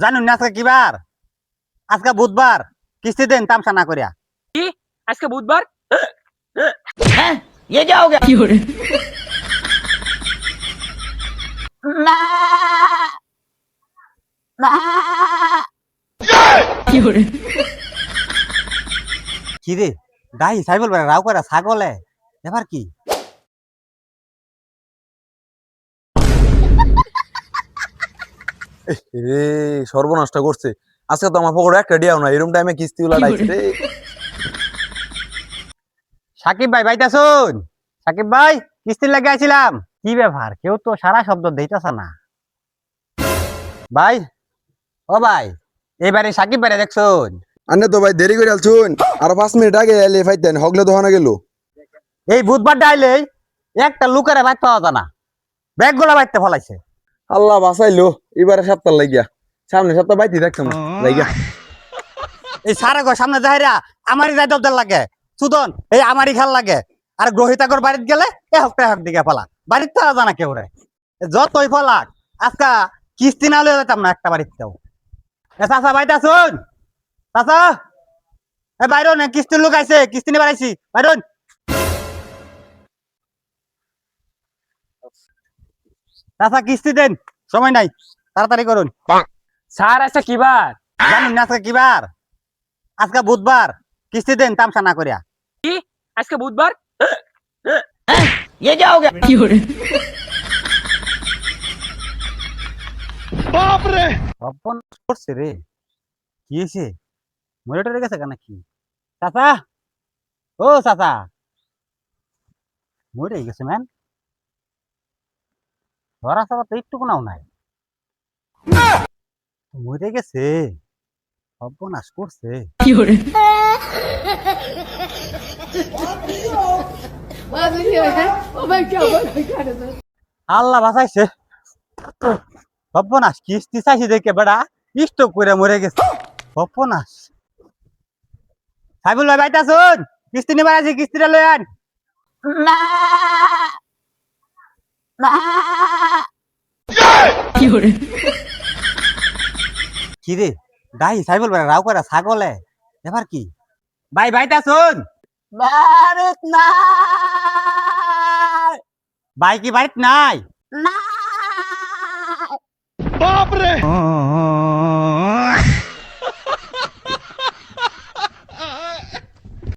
জানুন না আজকে কি বার? আজকে বুধবার। কিস্তি দেন তামসা না করিয়া। কি আজকে বুধবার? हैं ये क्या हो गया কি রে গাই সাইবল বেড়া রাও করে ছাগলে এবার কি? রে সর্বনাশটা করছে। আজকে তো আমার পকেটে একটা ডিয়াও না, এরকম টাইমে কিস্তি গুলা ডাইছে রে। সাকিব ভাই বাইতাছুন। সাকিব ভাই কিস্তির লাগে আইছিলাম। কি ব্যাপার কেউ তো সারা শব্দ দিতেছে না। ভাই ও ভাই এইবারে সাকিব ভাই দেখছুন। আন্নে তো ভাই দেরি করে আলছুন, আর 5 মিনিট আগে এলে ফাইতেন হগলে তো হনা গেল। এই বুধবার ডাইলেই একটা লুকের বাইত পাওয়া যায় না। ব্যাগগুলা বাইতে ফলাইছে। আল্লাহ বাঁচাইলো, এবারে সপ্তাহ লাগিয়া সামনে সপ্তাহ বাইতে দেখতাম লাগিয়া। এই সারা ঘর সামনে যাইরা আমারই যাই দরদের লাগে সুদন এই আমারই খেল লাগে। আর গ্রহিতাকর বাড়িতে গেলে এ হক দিকে ফলা বাড়িতে তো জানা কেউ রে যতই ফলাক আজকা কিস্তি না লয়ে যেতাম না একটা বাড়িতেও। এ চাচা বাইতে আসুন চাচা। এ বাইরন কিস্তির লোক আইছে, কিস্তি নিয়ে বাড়াইছি বাইরন। চাচা কিস্তি দেন, সময় নাই, তাড়াতাড়ি করুন। স্যার আজকে কি বার? জানুন না আজকে কি বার? আজকে বুধবার। কিস্তি দেন তামসা না করিয়া। কি আজকে বুধবার? हैं ये क्या हो गया অপন করছে রে। কি হয়েছে? মরে টরে গেছে কেন কি? চাচা ও চাচা মরে গেছে ম্যান। ধরা চাপা তো একটু কোনাও নাই, মরে গেছে। সর্বনাশ করছে। আল্লাহ বাঁচাইছে। সর্বনাশ কিস্তি চাইছি দেখে বেড়া স্টক করে মরে গেছে। সর্বনাশ। সাইবুল ভাই বাইতে আসুন, কিস্তি নিবার আছি, কিস্তিটা লই আন। কি রে গাই সাইবুল ভাই রাও করে ছাগলে এবার কি? ভাই বাইতে আসুন। भारत ना ভাই কি বাড়িতে নাই? ना